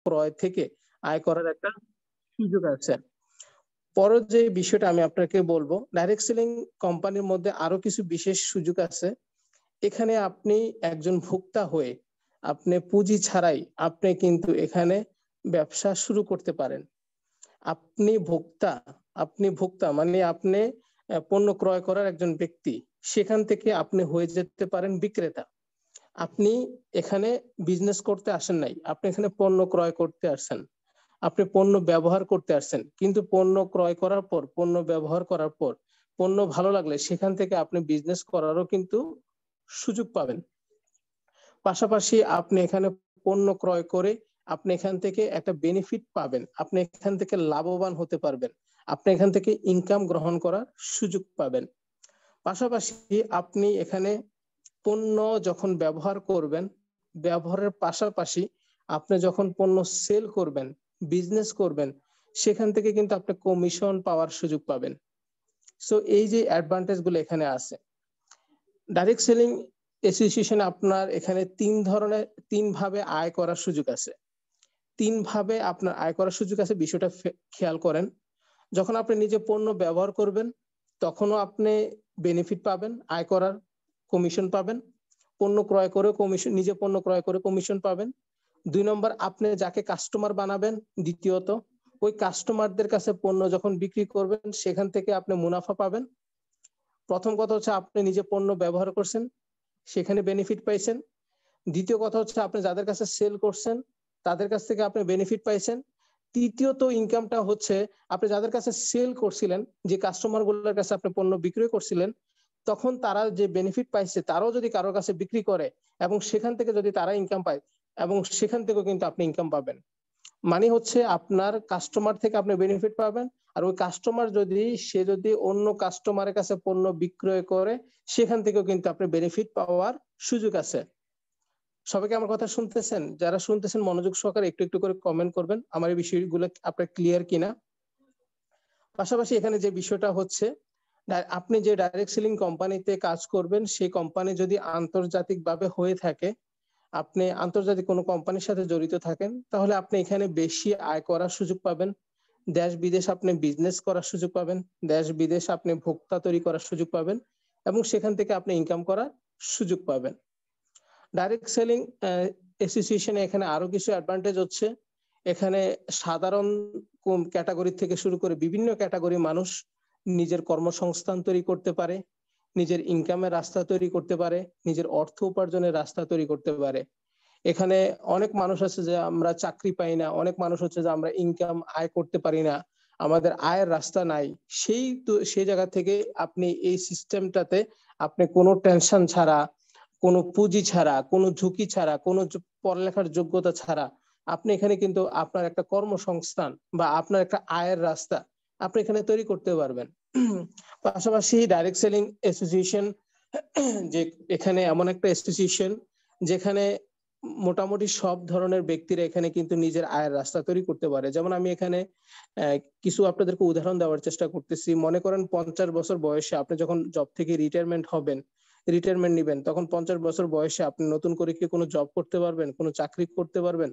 ক্রয় থেকে আয় করার একটা সুযোগ আছে। পরের যে বিষয়টা আমি আপনাকে বলবো, ডাইরেক্ট সেলিং কোম্পানির মধ্যে আরো কিছু বিশেষ সুযোগ আছে। এখানে আপনি একজন ভোক্তা হয়ে আপনি পুঁজি ছাড়াই আপনি কিন্তু এখানে ব্যবসা শুরু করতে পারেন। আপনি ভোক্তা মানে আপনি পণ্য ক্রয় করার একজন ব্যক্তি, সেখান থেকে আপনি হয়ে যেতে পারেন বিক্রেতা। আপনি এখানে বিজনেস করতে আসেন নাই, আপনি এখানে পণ্য ক্রয় করতে আসছেন, আপনি পণ্য ব্যবহার করতে আসছেন। কিন্তু পণ্য ক্রয় করার পর, পণ্য ব্যবহার করার পর, পণ্য ভালো লাগলে সেখান থেকে আপনি বিজনেস করারও কিন্তু সুযোগ পাবেন। পাশাপাশি আপনি এখানে পণ্য ক্রয় করে আপনি এখান থেকে একটা বেনিফিট পাবেন, আপনি এখান থেকে লাভবান হতে পারবেন, আপনি এখান থেকে ইনকাম গ্রহণ করার সুযোগ পাবেন। পাশাপাশি আপনি এখানে পণ্য যখন ব্যবহার করবেন, ব্যবহারের পাশাপাশি আপনি যখন পণ্য সেল করবেন, বিজনেস করবেন, সেখান থেকে কিন্তু আপনি কমিশন পাওয়ার সুযোগ পাবেন। সো এই যে অ্যাডভান্টেজ গুলো এখানে আছে। ডাইরেক্ট সেলিং অ্যাসোসিয়েশন আপনার এখানে তিন ভাবে আয় করার সুযোগ আছে। তিন ভাবে আপনার আয় করার সুযোগ আছে, বিষয়টা খেয়াল করেন। যখন আপনি নিজে পণ্য ব্যবহার করবেন তখনও আপনি বেনিফিট পাবেন, আয় করার কমিশন পাবেন। পণ্য ক্রয় করে কমিশন, নিজে পণ্য ক্রয় করে কমিশন পাবেন। 2 নম্বর, আপনি যাকে কাস্টমার বানাবেন, দ্বিতীয়ত ওই কাস্টমারদের কাছে পণ্য যখন বিক্রি করবেন সেখান থেকে আপনি মুনাফা পাবেন। প্রথম কথা হচ্ছে আপনি নিজে পণ্য ব্যবহার করছেন, সেখানে বেনিফিট পাইছেন। দ্বিতীয় কথা হচ্ছে আপনি যাদের কাছে সেল করছেন তাদের কাছ থেকে আপনি বেনিফিট পাইছেন। তৃতীয়ত ইনকামটা হচ্ছে আপনি যাদের কাছে সেল করছিলেন, যে কাস্টমার গুলোর কাছে আপনি পণ্য বিক্রয় করছিলেন, তখন তারা যে বেনিফিট পাইছে তারাও যদি কারোর কাছে বিক্রি করে এবং সেখান থেকে যদি তারা ইনকাম পায়, এবং সেখান থেকেও কিন্তু আপনি ইনকাম পাবেন। মানে হচ্ছে আপনার কাস্টমার থেকে আপনি বেনিফিট পাবেন, আর ওই কাস্টমার যদি অন্য কাস্টমারের কাছে পণ্য বিক্রয় করে সেখান থেকেও কিন্তু আপনি বেনিফিট পাওয়ার সুযোগ আছে। সবাইকে আমার কথা শুনতেছেন? যারা শুনতেছেন মনোযোগ সহকারে একটু একটু করে কমেন্ট করবেন আমার এই বিষয়গুলো আপনার ক্লিয়ার কিনা। পাশাপাশি এখানে যে বিষয়টা হচ্ছে, আপনি যে ডাইরেক্ট সেলিং কোম্পানিতে কাজ করবেন সেই কোম্পানি যদি আন্তর্জাতিকভাবে হয়ে থাকে, আপনি আন্তর্জাতিক কোনো কোম্পানির সাথে জড়িত থাকেন, তাহলে আপনি এখানে বেশি আয় করার সুযোগ পাবেন। দেশ বিদেশ আপনি বিজনেস করার সুযোগ পাবেন, দেশ বিদেশ আপনি ভোক্তা তৈরি করার সুযোগ পাবেন, এবং সেখান থেকে আপনি ইনকাম করার সুযোগ পাবেন। ডাইরেক্ট সেলিং অ্যাসোসিয়েশনে এখানে আরো কিছু অ্যাডভান্টেজ হচ্ছে, এখানে সাধারণ ক্যাটাগরি থেকে শুরু করে বিভিন্ন ক্যাটাগরি মানুষ নিজের কর্মসংস্থান তৈরি করতে পারে, নিজের ইনকামের রাস্তা তৈরি করতে পারে, নিজের অর্থ উপার্জনের রাস্তা তৈরি করতে পারে। এখানে অনেক মানুষ আছে যে আমরা চাকরি পাই না, অনেক মানুষ হচ্ছে যে আমরা ইনকাম আয় করতে পারি না, আমাদের আয়ের রাস্তা নাই। সেই জায়গা থেকে আপনি এই সিস্টেমটাতে আপনি কোনো টেনশন ছাড়া, কোনো পুঁজি ছাড়া, কোনো ঝুঁকি ছাড়া, কোনো পড়ালেখার যোগ্যতা ছাড়া আপনি এখানে কিন্তু আপনার একটা কর্মসংস্থান বা আপনার একটা আয়ের রাস্তা আপনি এখানে তৈরি করতে পারবেন। পাশাপাশি ডাইরেক্ট সেলিং অ্যাসোসিয়েশন যে এখানে এমন একটা অ্যাসোসিয়েশন যেখানে মোটামুটি সব ধরনের ব্যক্তিরা এখানে কিন্তু নিজের আয়ের রাস্তা তৈরি করতে পারে। যেমন আমি এখানে কিছু আপনাদেরকে উদাহরণ দেওয়ার চেষ্টা করতেছি। মনে করেন 50 বছর বয়সে আপনি যখন জব থেকে রিটায়ারমেন্ট হবেন, রিটায়ারমেন্ট নিবেন, তখন 50 বছর বয়সে আপনি নতুন করে কি কোনো জব করতে পারবেন, কোনো চাকরি করতে পারবেন?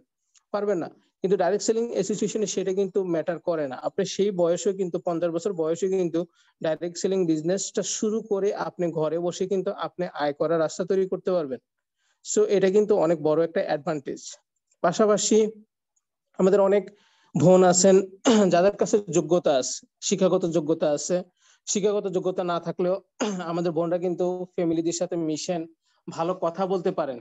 পারবেন না। কিন্তু ডাইরেক্ট সেলিং অ্যাসোসিয়েশনে সেটা কিন্তু ম্যাটার করে না। আপনি সেই বয়সেও কিন্তু 50 বছর বয়সে কিন্তু ডাইরেক্ট সেলিং বিজনেসটা শুরু করে আপনি ঘরে বসে কিন্তু আপনি আয় করার রাস্তা তৈরি করতে পারবেন। সো এটা কিন্তু অনেক বড় একটা অ্যাডভান্টেজ। পাশাপাশি আমাদের অনেক বোন আছেন যাদের কাছে যোগ্যতা আছে, শিক্ষাগত যোগ্যতা আছে। শিক্ষাগত যোগ্যতা না থাকলেও আমাদের বোনরা কিন্তু ফ্যামিলিদের সাথে মিশেন, ভালো কথা বলতে পারেন।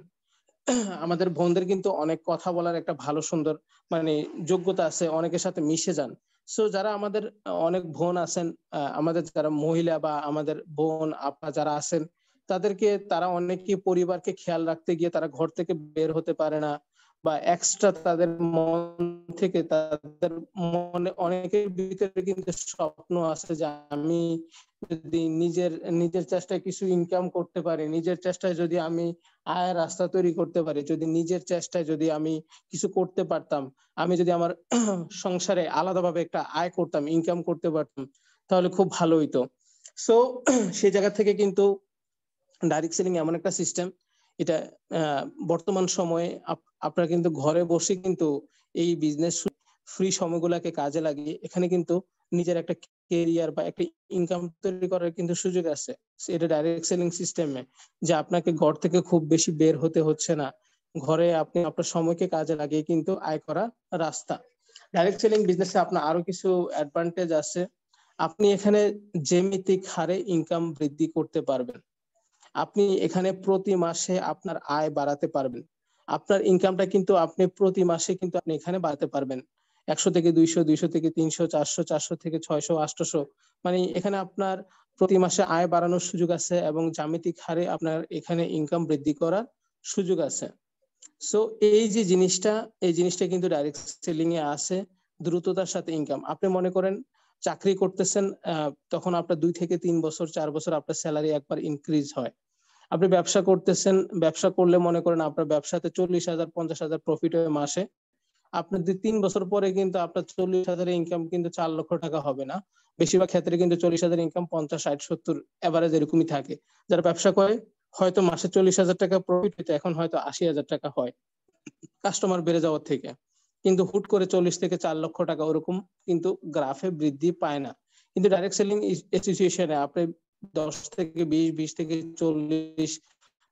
আমাদের বোনদের কিন্তু অনেক কথা বলার একটা ভালো সুন্দর মানে যোগ্যতা আছে, অনেকের সাথে মিশে যান। সো যারা আমাদের অনেক বোন আছেন, আমাদের যারা মহিলা বা আমাদের বোন আপা যারা আছেন, তারা অনেকে পরিবারকে খেয়াল রাখতে গিয়ে তারা ঘর থেকে বের হতে পারে না, বা এক্সট্রা তাদের মন থেকে তাদের মনে অনেকের ভিতরে কিন্তু স্বপ্ন আছে যে আমি যদি নিজের চেষ্টায় কিছু ইনকাম করতে পারি, নিজের চেষ্টায় যদি আমি আয়ের রাস্তা তৈরি করতে পারি, যদি নিজের চেষ্টায় যদি আমি কিছু করতে পারতাম, আমি যদি আমার সংসারে আলাদাভাবে একটা আয় করতাম, ইনকাম করতে পারতাম, তাহলে খুব ভালো হইতো। সো সেই জায়গা থেকে কিন্তু ডাইরেক্ট সেলিং এমন একটা সিস্টেম, এটা বর্তমান সময়ে আপনারা কিন্তু ঘরে বসে কিন্তু এই বিজনেস ফ্রি সময়গুলোকে কাজে লাগিয়ে এখানে কিন্তু নিজের একটা কেরিয়ার বা একটা ইনকাম তৈরি করার কিন্তু সুযোগ আছে। এটা ডাইরেক্ট সেলিং সিস্টেমে, যে আপনাকে ঘর থেকে খুব বেশি বের হতে হচ্ছে না, ঘরে আপনি আপনার সময়কে কাজে লাগিয়ে কিন্তু আয় করার রাস্তা। ডাইরেক্ট সেলিং বিজনেসে আপনার আরো কিছু অ্যাডভান্টেজ আছে। আপনি এখানে জ্যামিতিক হারে ইনকাম বৃদ্ধি করতে পারবেন। আপনি এখানে প্রতি মাসে আপনার আয় বাড়াতে পারবেন। আপনার ইনকামটা কিন্তু আপনি প্রতি মাসে কিন্তু আপনি এখানে বাড়াতে পারবেন। 100 থেকে 200, 200 থেকে 300, 400, 400 থেকে 600, 800, মানে এখানে আপনার প্রতি মাসে আয় বাড়ানোর সুযোগ আছে এবং জ্যামিতিক হারে আপনার এখানে ইনকাম বৃদ্ধি করার সুযোগ আছে। সো এই যে জিনিসটা, এই জিনিসটা কিন্তু ডাইরেক্ট সেলিং এ আছে, দ্রুততার সাথে ইনকাম। আপনি মনে করেন চাকরি করতেছেন, তখন আপনার 2 থেকে 3 বছর 4 বছর আপনার স্যালারি একবার ইনক্রিজ হয়। আপনি ব্যবসা করতেছেন, ব্যবসা করলে মনে করেন আপনার ব্যবসাতে 40,000 50,000 প্রফিট হয় মাসে। আপনার 3 বছর পরে কিন্তু আপনার 40,000 ইনকাম কিন্তু 4 লক্ষ টাকা হবে না। বেশিরভাগ ক্ষেত্রে কিন্তু 40,000 ইনকাম 50, 60, 70 এভারেজ এরকমই থাকে। যারা ব্যবসা করে হয়তো মাসে 40,000 টাকা প্রফিট হতো, এখন হয়তো 80,000 টাকা হয় কাস্টমার বেড়ে যাওয়ার থেকে। কিন্তু হুট করে 40 থেকে 4 লক্ষ টাকা ওরকম কিন্তু গ্রাফে বৃদ্ধি পায় না। কিন্তু ডাইরেক্ট সেলিং অ্যাসোসিয়েশনে আপনি 10 থেকে 20, 20 থেকে 40,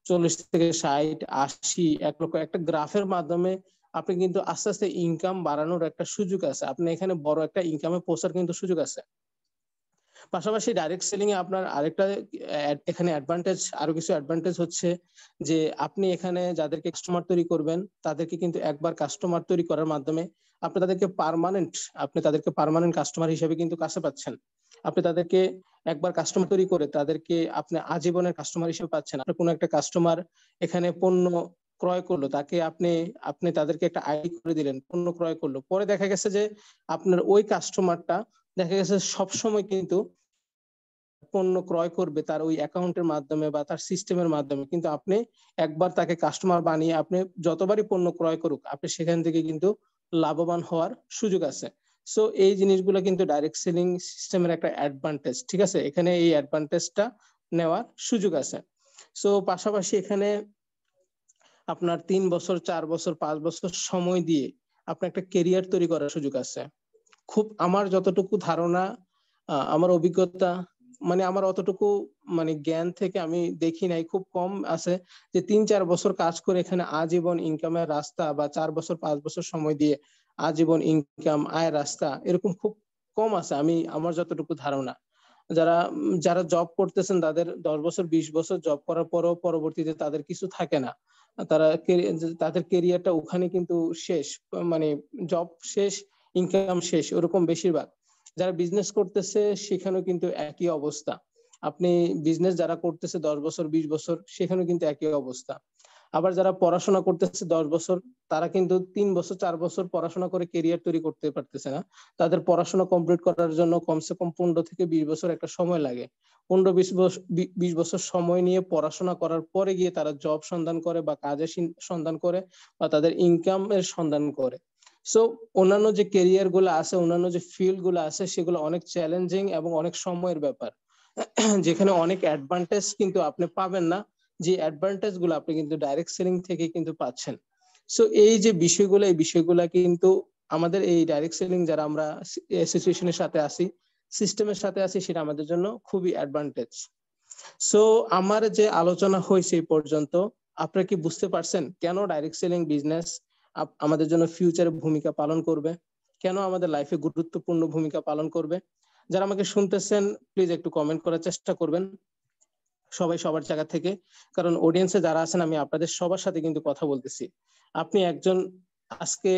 40 থেকে 60, 80, 1 লক্ষ একটা গ্রাফের মাধ্যমে আপনি কিন্তু আস্তে আস্তে ইনকাম বাড়ানোর একটা সুযোগ আছে। আপনি এখানে বড় একটা ইনকামে পৌঁছার কিন্তু সুযোগ আছে। পাশাপাশি ডাইরেক্ট সেলিং এ আপনার আরেকটা এখানে অ্যাডভান্টেজ, আরো কিছু অ্যাডভান্টেজ হচ্ছে যে আপনি এখানে যাদেরকে কাস্টমার তৈরি করবেন তাদেরকে কিন্তু একবার কাস্টমার তৈরি করার মাধ্যমে আপনি তাদেরকে পার্মানেন্ট কাস্টমার হিসেবে কিন্তু কাছে পাচ্ছেন। আপনি তাদেরকে একবার কাস্টমার তৈরি করে তাদেরকে আপনি আজীবনের কাস্টমার হিসেবে পাচ্ছেন। আপনার কোনো একটা কাস্টমার এখানে পণ্য ক্রয় করলো, তাকে আপনি আপনি তাদেরকে একটা আইডি করে দিলেন, পণ্য ক্রয় করলো, পরে দেখা গেছে যে আপনার ওই কাস্টমারটা দেখা গেছে সবসময় কিন্তু পণ্য ক্রয় করবে তার ওই অ্যাকাউন্টের মাধ্যমে বা তার সিস্টেমের মাধ্যমে। কিন্তু আপনি একবার তাকে কাস্টমার বানিয়ে আপনি যতবারই পণ্য ক্রয় করুক আপনি সেখান থেকে কিন্তু লাভবান হওয়ার সুযোগ আছে। সো এই জিনিসগুলো কিন্তু ডাইরেক্ট সেলিং সিস্টেমের একটা অ্যাডভান্টেজ, ঠিক আছে? এখানে এই অ্যাডভান্টেজটা নেওয়ার সুযোগ আছে। সো পাশাপাশি এখানে আপনার 3 বছর 4 বছর 5 বছর সময় দিয়ে আপনার একটা কেরিয়ার তৈরি করার সুযোগ আছে। খুব আমার যতটুকু ধারণা, আমার অভিজ্ঞতা, মানে আমার অতটুকু মানে জ্ঞান থেকে আমি দেখি নাই, খুব কম আছে যে 3-4 বছর কাজ করে এখানে আজীবন ইনকামের রাস্তা, বা 4 বছর 5 বছর সময় দিয়ে আজীবন ইনকাম আয়ের রাস্তা এরকম খুব কম আছে আমি আমার যতটুকু ধারণা। যারা জব করতেছেন তাদের 10 বছর 20 বছর জব করার পরও পরবর্তীতে তাদের কিছু থাকে না। তারা তাদের কেরিয়ারটা ওখানে কিন্তু শেষ, মানে জব শেষ, ইনকাম শেষ, ওরকম বেশিরভাগ। যারা বিজনেস করতেছে সেখানেও কিন্তু একই অবস্থা। আপনি বিজনেস যারা করতেছে 10 বছর 20 বছর সেখানেও কিন্তু একই অবস্থা। আবার যারা পড়াশোনা করতেছে 10 বছর, তারা কিন্তু 3 বছর 4 বছর পড়াশোনা করে কেরিয়ার তৈরি করতে পারতেছে না। তাদের পড়াশোনা কমপ্লিট করার জন্য কমসে কম 15 থেকে 20 বছর একটা সময় লাগে। 15-20 বছর সময় নিয়ে পড়াশোনা করার পরে গিয়ে তারা জব সন্ধান করে বা কাজের সন্ধান করে বা তাদের ইনকামের সন্ধান করে। সো অন্যান্য যে কেরিয়ার গুলো আছে, অন্যান্য যে ফিল্ড গুলো আছে সেগুলো অনেক চ্যালেঞ্জিং এবং অনেক সময়ের ব্যাপার, যেখানে অনেক অ্যাডভান্টেজ কিন্তু আপনি পাবেন না, যে অ্যাডভান্টেজ গুলো আপনি কিন্তু ডাইরেক্ট সেলিং থেকে কিন্তু পাচ্ছেন। সো এই যে বিষয়গুলো, এই বিষয়গুলো কিন্তু আমাদের এই ডাইরেক্ট সেলিং যারা আমরা অ্যাসোসিয়েশনের সাথে আছি, সিস্টেমের সাথে আছি, সেটা আমাদের জন্য খুবই অ্যাডভান্টেজ। সো আমার যে আলোচনা হয়েছে এই পর্যন্ত, আপনারা কি বুঝতে পারছেন কেন ডাইরেক্ট সেলিং বিজনেস আমাদের জন্য ফিউচারে ভূমিকা পালন করবে, কেন আমাদের লাইফে গুরুত্বপূর্ণ ভূমিকা পালন করবে? যারা আমাকে শুনতেছেন প্লিজ একটু কমেন্ট করার চেষ্টা করবেন, সবাই সবার জায়গা থেকে, কারণ অডিয়েন্সে যারা আছেন আমি আপনাদের সবার সাথে কিন্তু কথা বলতেছি। আপনি একজন আজকে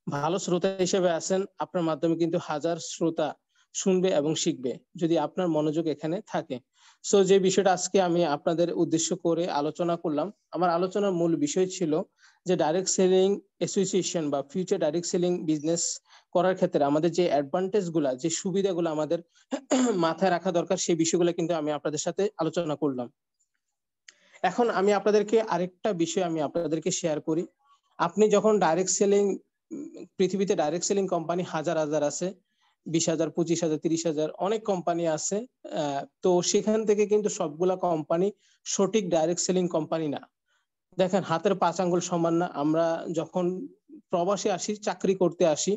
ভালো শ্রোতা হিসেবে আছেন, আপনার মাধ্যমে কিন্তু হাজার শ্রোতা শুনবে এবং শিখবে যদি আপনার মনোযোগ এখানে থাকে। সো যে বিষয়টা আজকে আমি আপনাদের উদ্দেশ্য করে আলোচনা করলাম, আমার আলোচনার মূল বিষয় ছিল যে ডাইরেক্ট সেলিং অ্যাসোসিয়েশন বা ফিউচার ডাইরেক্ট সেলিং বিজনেস করার ক্ষেত্রে আমাদের যে অ্যাডভান্টেজ গুলা, যে সুবিধাগুলো আমাদের মাথায় রাখা দরকার, সেই বিষয়গুলো কিন্তু আমি আপনাদের সাথে আলোচনা করলাম। এখন আমি আপনাদেরকে আরেকটা বিষয় আমি আপনাদেরকে শেয়ার করি। আপনি যখন ডাইরেক্ট সেলিং, পৃথিবীতে ডাইরেক্ট সেলিং কোম্পানি হাজার হাজার আছে, 20,000, 25,000, 30,000 অনেক কোম্পানি আছে। তো সেখান থেকে কিন্তু সবগুলা কোম্পানি সঠিক ডাইরেক্ট সেলিং কোম্পানি না। দেখেন হাতের 5 আঙ্গুল সমান না। আমরা যখন প্রবাসে আসি, চাকরি করতে আসি,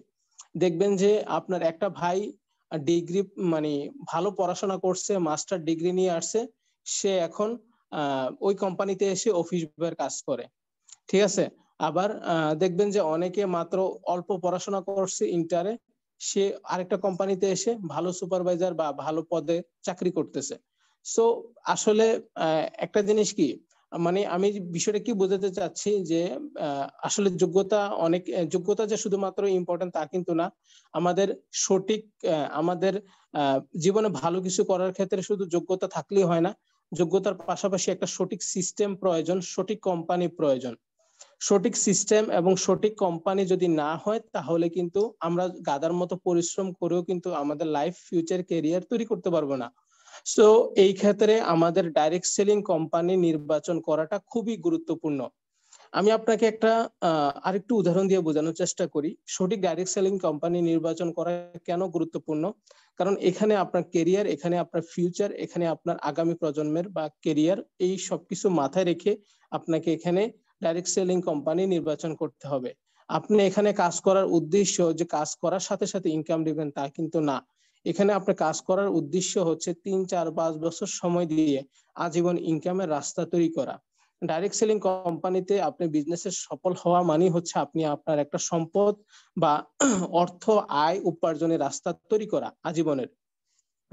দেখবেন যে আপনার একটা ভাই ডিগ্রি মানে ভালো পড়াশোনা করছে, মাস্টার ডিগ্রি নিয়ে আসছে, সে এখন ওই কোম্পানিতে এসে অফিস বয়ের কাজ করে, ঠিক আছে। আবার দেখবেন যে অনেকে মাত্র অল্প পড়াশোনা করছে ইন্টারে, সে আরেকটা কোম্পানিতে এসে ভালো সুপারভাইজার বা ভালো পদে চাকরি করতেছে। সো আসলে একটা জিনিস কি, মানে আমি বিষয়টা কি বোঝাতে চাচ্ছি যে আসলে যোগ্যতা অনেক, যোগ্যতা যে শুধুমাত্র ইম্পর্টেন্ট তা কিন্তু না। আমাদের সঠিক আমাদের জীবনে ভালো কিছু করার ক্ষেত্রে শুধু যোগ্যতা থাকলেই হয় না, যোগ্যতার পাশাপাশি একটা সঠিক সিস্টেম প্রয়োজন, সঠিক কোম্পানি প্রয়োজন। সঠিক সিস্টেম এবং সঠিক কোম্পানি যদি না হয় তাহলে কিন্তু আমরা গাধার মতো পরিশ্রম করেও কিন্তু আমাদের লাইফ, ফিউচার, ক্যারিয়ার তৈরি করতে পারবো না। সো এই ক্ষেত্রে আমাদের ডাইরেক্ট সেলিং কোম্পানি নির্বাচন করাটা খুবই গুরুত্বপূর্ণ। আমি আপনাকে একটা আরেকটু উদাহরণ দিয়ে বোঝানোর চেষ্টা করি সঠিক ডাইরেক্ট সেলিং কোম্পানি নির্বাচন করা কেন গুরুত্বপূর্ণ। কারণ এখানে আপনার ক্যারিয়ার, এখানে আপনার ফিউচার, এখানে আপনার আগামী প্রজন্মের বা ক্যারিয়ার, এই সবকিছু মাথায় রেখে আপনাকে এখানে ডাইরেক্ট সেলিং কোম্পানি নির্বাচন করতে হবে। আপনি এখানে কাজ করার উদ্দেশ্য যে কাজ করার সাথে সাথে ইনকাম দিবেন তা কিন্তু না। এখানে আপনার কাজ করার উদ্দেশ্য হচ্ছে 3, 4, 5 বছর সময় দিয়ে আজীবন ইনকামের রাস্তা তৈরি করা। ডাইরেক্ট সেলিং কোম্পানিতে আপনি বিজনেসে সফল হওয়া মানে হচ্ছে আপনি আপনার একটা সম্পদ বা অর্থ আয় উপার্জনের রাস্তা তৈরি করা আজীবনের।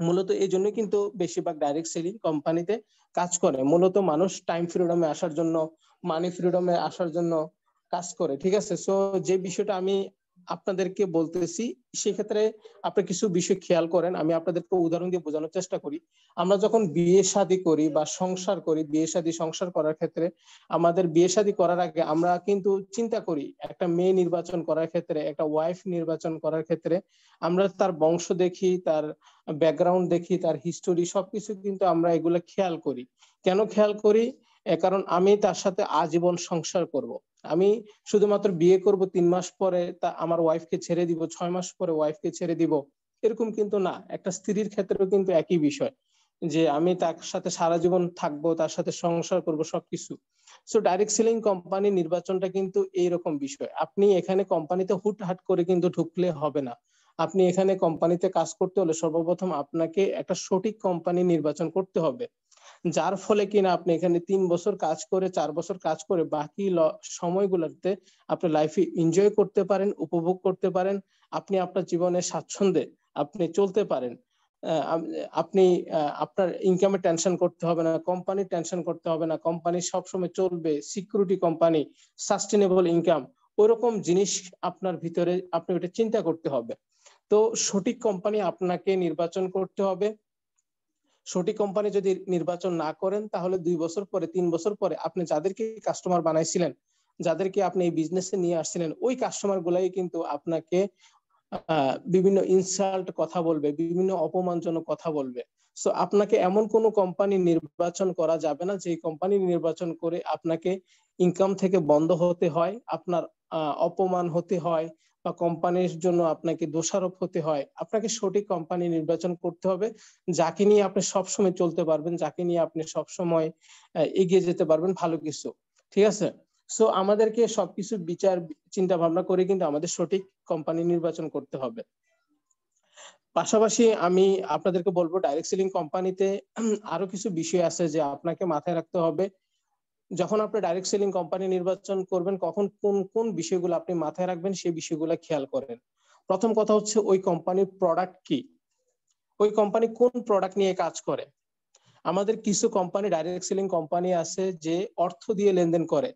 মূলত এই জন্য কিন্তু বেশিরভাগ ডাইরেক্ট সেলিং কোম্পানিতে কাজ করে। মূলত মানুষ টাইম ফ্রিডমে আসার জন্য, মানি ফ্রিডমে আসার জন্য কাজ করে, ঠিক আছে। সো যে বিষয়টা আমি আপনাদেরকে বলতেছি সেক্ষেত্রে আপনি কিছু বিষয় খেয়াল করেন। আমি আপনাদেরকে উদাহরণ দিয়ে বোঝানোর চেষ্টা করি। আমরা যখন বিয়ে শাদী করি বা সংসার করি, বিয়ে শাদী সংসার করার ক্ষেত্রে আমাদের বিয়ে শাদী করার আগে আমরা কিন্তু চিন্তা করি একটা মেয়ে নির্বাচন করার ক্ষেত্রে, একটা ওয়াইফ নির্বাচন করার ক্ষেত্রে আমরা তার বংশ দেখি, তার ব্যাকগ্রাউন্ড দেখি, তার হিস্টোরি, সবকিছু কিন্তু আমরা এগুলো খেয়াল করি। কেন খেয়াল করি? কারণ আমি তার সাথে আজীবন সংসার করব। আমি শুধুমাত্র বিয়ে করব 3 মাস পরে তা আমার ওয়াইফকে ছেড়ে দিব, 6 মাস পরে ওয়াইফকে ছেড়ে দিব, এরকম কিন্তু না। একটা স্ত্রীর ক্ষেত্রেও কিন্তু একই বিষয়, যে আমি তার সাথে সারা জীবন থাকবো, তার সাথে সংসার করব, সবকিছু। সো ডাইরেক্ট সেলিং কোম্পানি নির্বাচনটা কিন্তু এইরকম বিষয়। আপনি এখানে কোম্পানিতে হুটহাট করে কিন্তু ঢুকলে হবে না। আপনি এখানে কোম্পানিতে কাজ করতে হলে সর্বপ্রথম আপনাকে একটা সঠিক কোম্পানি নির্বাচন করতে হবে, যার ফলে কিনা আপনি এখানে 3 বছর কাজ করে, 4 বছর কাজ করে বাকি সময়গুলোতে আপনি লাইফে এনজয় করতে পারেন, উপভোগ করতে পারেন, আপনি আপনার জীবনে স্বাচ্ছন্দ্যে আপনি চলতে পারেন। আপনি আপনার ইনকামের টেনশন করতে হবে না, কোম্পানির টেনশন করতে হবে না, কোম্পানি সবসময় চলবে, সিকিউরিটি কোম্পানি, সাস্টেনেবল ইনকাম, ওরকম জিনিস আপনার ভিতরে আপনি ওটা চিন্তা করতে হবে। তো সঠিক কোম্পানি আপনাকে নির্বাচন করতে হবে। সঠিক কোম্পানি যদি নির্বাচন না করেন তাহলে 2 বছর পরে, 3 বছর পরে আপনি যাদেরকে কাস্টমার বানাইছিলেন, যাদেরকে আপনি এই বিজনেসে নিয়ে আসছিলেন, ওই কাস্টমার গুলাই কিন্তু আপনাকে বিভিন্ন ইনসাল্ট কথা বলবে, বিভিন্ন অপমানজনক কথা বলবে। সো আপনাকে এমন কোন কোম্পানি নির্বাচন করা যাবে না যে কোম্পানি নির্বাচন করে আপনাকে ইনকাম থেকে বন্ধ হতে হয়, আপনার অপমান হতে হয়, বা কোম্পানির জন্য আপনাকে দোষারোপ হতে হয়। আপনাকে সঠিক কোম্পানি নির্বাচন করতে হবে, যাকে নিয়ে আপনি সবসময় চলতে পারবেন, যাকে নিয়ে আপনি সবসময় এগিয়ে যেতে পারবেন ভালো কিছু, ঠিক আছে। সো আমাদেরকে সবকিছু বিচার চিন্তা ভাবনা করে কিন্তু আমাদের সঠিক কোম্পানি নির্বাচন করতে হবে। পাশাপাশি আমি আপনাদেরকে বলবো ডাইরেক্ট সেলিং কোম্পানিতে আরো কিছু বিষয় আছে যে আপনাকে মাথায় রাখতে হবে। যখন আপনি ডাইরেক্ট সেলিং কোম্পানি নির্বাচন করবেন, কখন কোন কোন বিষয়গুলো আপনি মাথায় রাখবেন সেই বিষয়গুলো খেয়াল করেন। প্রথম কথা হচ্ছে ওই কোম্পানির প্রোডাক্ট কি, ওই কোম্পানি কোন প্রোডাক্ট নিয়ে কাজ করে। আমাদের কিছু কোম্পানি, ডাইরেক্ট সেলিং কোম্পানি আছে যে অর্থ দিয়ে লেনদেন করে।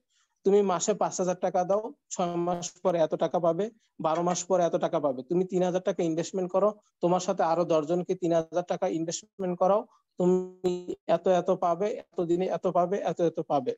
তুমি মাসে 5,000 টাকা দাও, 6 মাস পরে এত টাকা পাবে, 12 মাস পরে এত টাকা পাবে। তুমি 3,000 টাকা ইনভেস্টমেন্ট করো, তোমার সাথে আরো 10 জনকে 3,000 টাকা ইনভেস্টমেন্ট করাও, তুমি এত এত পাবে, এত দিনে এত পাবে, এত এত পাবে।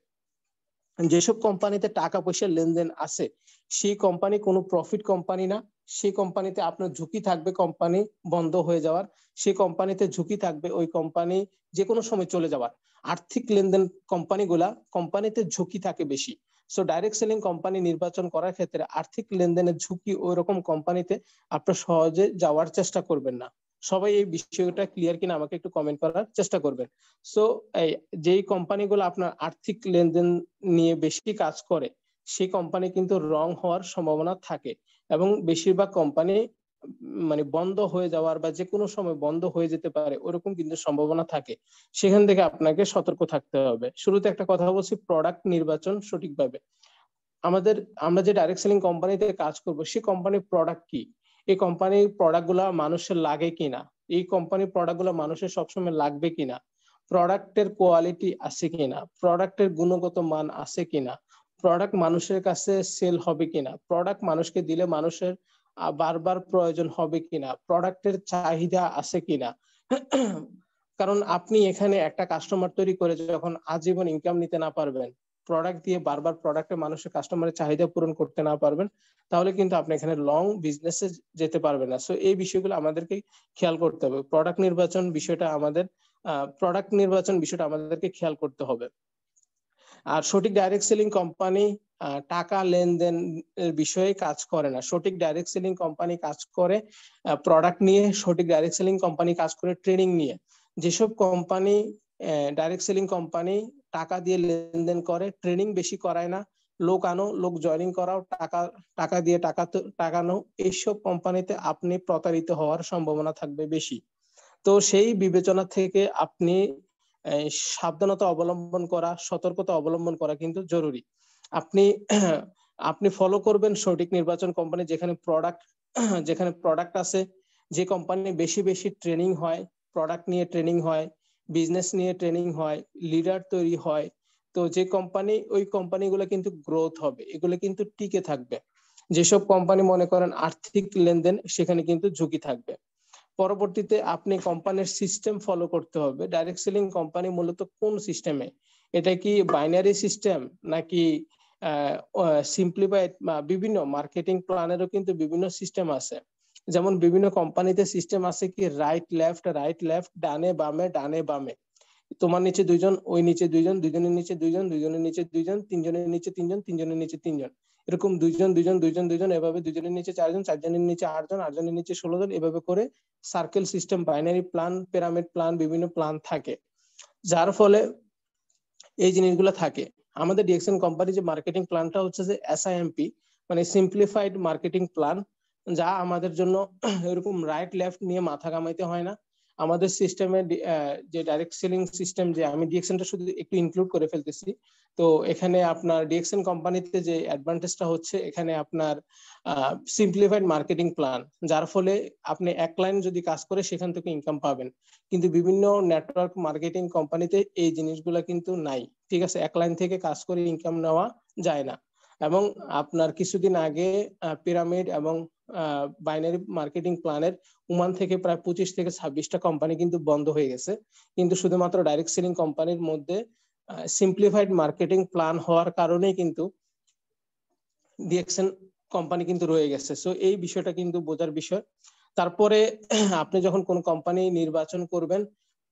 যেসব কোম্পানিতে টাকা পয়সার লেনদেন আছে সেই কোম্পানি কোনো প্রফিট কোম্পানি না। সেই কোম্পানিতে আপনার ঝুঁকি থাকবে কোম্পানি বন্ধ হয়ে যাওয়ার, সেই কোম্পানিতে ঝুঁকি থাকবে ওই কোম্পানি যে কোনো সময় চলে যাওয়ার। আর্থিক লেনদেন কোম্পানিগুলা, কোম্পানিতে ঝুঁকি থাকে বেশি। সো ডাইরেক্ট সেলিং কোম্পানি নির্বাচন করার ক্ষেত্রে আর্থিক লেনদেনের ঝুঁকি ওইরকম কোম্পানিতে আপনার সহজে যাওয়ার চেষ্টা করবেন না। সবাই এই বিষয়টা ক্লিয়ার কিনা আমাকে একটু কমেন্ট করার চেষ্টা করবেন। সো যেই কোম্পানিগুলো আপনার আর্থিক লেনদেন নিয়ে বেশি কাজ করে সেই কোম্পানি কিন্তু রং হওয়ার সম্ভাবনা থাকে, এবং বেশিরভাগ কোম্পানি মানে বন্ধ হয়ে যাওয়ার বা যে কোনো সময় বন্ধ হয়ে যেতে পারে ওরকম কিন্তু সম্ভাবনা থাকে। সেখান থেকে আপনাকে সতর্ক থাকতে হবে। শুরুতে একটা কথা বলছি, প্রোডাক্ট নির্বাচন সঠিকভাবে। আমরা যে ডাইরেক্ট সেলিং কোম্পানিতে কাজ করব সেই কোম্পানির প্রোডাক্ট কি, এই কোম্পানির প্রোডাক্ট গুলা মানুষের লাগে কিনা, এই কোম্পানির প্রোডাক্ট গুলা মানুষের সবসময় লাগবে কিনা, প্রোডাক্টের কোয়ালিটি আছে কিনা, প্রোডাক্টের গুণগত মান আছে কিনা, প্রোডাক্ট মানুষের কাছে সেল হবে কিনা, প্রোডাক্ট মানুষকে দিলে মানুষের বারবার প্রয়োজন হবে কিনা, প্রোডাক্টের চাহিদা আছে কিনা। কারণ আপনি এখানে একটা কাস্টমার তৈরি করে যখন আজীবন ইনকাম নিতে না পারবেন, প্রোডাক্ট দিয়ে বারবার প্রোডাক্টে মানুষের কাস্টমারের চাহিদা পূরণ করতে না পারবেন, তাহলে কিন্তু আপনি এখানে লং বিজনেসে যেতে পারবেন না। সো এই বিষয়গুলো আমাদেরকে খেয়াল করতে হবে। প্রোডাক্ট নির্বাচন বিষয়টা আমাদেরকে খেয়াল করতে হবে। আর সঠিক ডাইরেক্ট সেলিং কোম্পানি টাকা লেনদেন বিষয়ে কাজ করে না। সঠিক ডাইরেক্ট সেলিং কোম্পানি কাজ করে প্রোডাক্ট নিয়ে, সঠিক ডাইরেক্ট সেলিং কোম্পানি কাজ করে ট্রেনিং নিয়ে। যেসব কোম্পানি ডাইরেক্ট সেলিং কোম্পানি টাকা দিয়ে লেনদেন করে, ট্রেনিং বেশি করায় না, লোক আনো, লোক জয়েনিং করাও, টাকা দিয়ে টাকা নাও, এইসব কোম্পানিতে আপনি প্রতারিত হওয়ার সম্ভাবনা থাকবে বেশি। তো সেই বিবেচনা থেকে আপনি সাবধানতা অবলম্বন করা, সতর্কতা অবলম্বন করা কিন্তু জরুরি। আপনি ফলো করবেন সঠিক নির্বাচন কোম্পানি যেখানে প্রোডাক্ট আছে, যে কোম্পানি বেশি বেশি ট্রেনিং হয়, প্রোডাক্ট নিয়ে ট্রেনিং হয়, বিজনেস নিয়ে ট্রেনিং হয়, লিডার তৈরি হয়। তো যে ওই কোম্পানিগুলো কিন্তু গ্রোথ হবে, এগুলো কিন্তু টিকে থাকবে। যেসব কোম্পানি মনে করেন আর্থিক লেনদেন, সেখানে কিন্তু ঝুঁকি থাকবে। পরবর্তীতে আপনি কোম্পানির সিস্টেম ফলো করতে হবে। ডাইরেক্ট সেলিং কোম্পানি মূলত কোন সিস্টেমে, এটা কি বাইনারি সিস্টেম নাকি সিম্পলিফাইড, বিভিন্ন মার্কেটিং প্ল্যানেরও কিন্তু বিভিন্ন সিস্টেম আছে। যেমন বিভিন্ন কোম্পানিতে সিস্টেম আছে কি রাইট লেফট, ডানে বামে ডানে বামে, তোমার নিচে দুইজন, ওই নিচে দুইজন, দুইজনের নিচে দুইজন, দুইজনের নিচে দুইজন, তিনজনের নিচে তিনজন, তিনজনের নিচে তিনজন, এরকম দুইজন এভাবে দুইজনের নিচে চারজন, চারজনের নিচে আটজন, আটজনের নিচে 16 জন, এভাবে করে circle system, binary plan, pyramid plan, বিভিন্ন প্ল্যান থাকে। যার ফলে এই জিনিসগুলো থাকে। আমাদের ডিএক্সএন কোম্পানি যে মার্কেটিং প্ল্যানটা হচ্ছে যে SIMP, মানে সিম্পলিফাইড মার্কেটিং প্ল্যান, যা আমাদের জন্য এরকম রাইট লেফট নিয়ে মাথা কামাইতে হয় না। আমাদের সিস্টেমে যে ডাইরেক্ট সেলিং সিস্টেম, যে আমি ডিএক্সএনটা শুধু একটু ইনক্লুড করে ফেলতেছি। তো এখানে আপনার ডিএক্সএন কোম্পানিতে যে অ্যাডভান্টেজটা হচ্ছে, এখানে আপনার সিম্পলিফাইড মার্কেটিং প্ল্যান, যার ফলে আপনি এক লাইন যদি কাজ করে সেখান থেকে ইনকাম পাবেন। কিন্তু বিভিন্ন নেটওয়ার্ক মার্কেটিং কোম্পানিতে এই জিনিসগুলো কিন্তু নাই। ঠিক আছে, এক লাইন থেকে কাজ করে ইনকাম নেওয়া যায় না। এবং আপনার কিছুদিন আগে পিরামিড এবং বাইনারি মার্কেটিং প্ল্যানের ওমান থেকে প্রায় 25 থেকে 26টা কোম্পানি কিন্তু বন্ধ হয়ে গেছে। কিন্তু শুধুমাত্র ডাইরেক্ট সেলিং কোম্পানির মধ্যে সিম্পলিফাইড মার্কেটিং প্ল্যান হওয়ার কারণে কিন্তু ডিএক্সএন কোম্পানি কিন্তু রয়ে গেছে। সো এই বিষয়টা কিন্তু বোঝার বিষয়। তারপরে আপনি যখন কোন কোম্পানি নির্বাচন করবেন,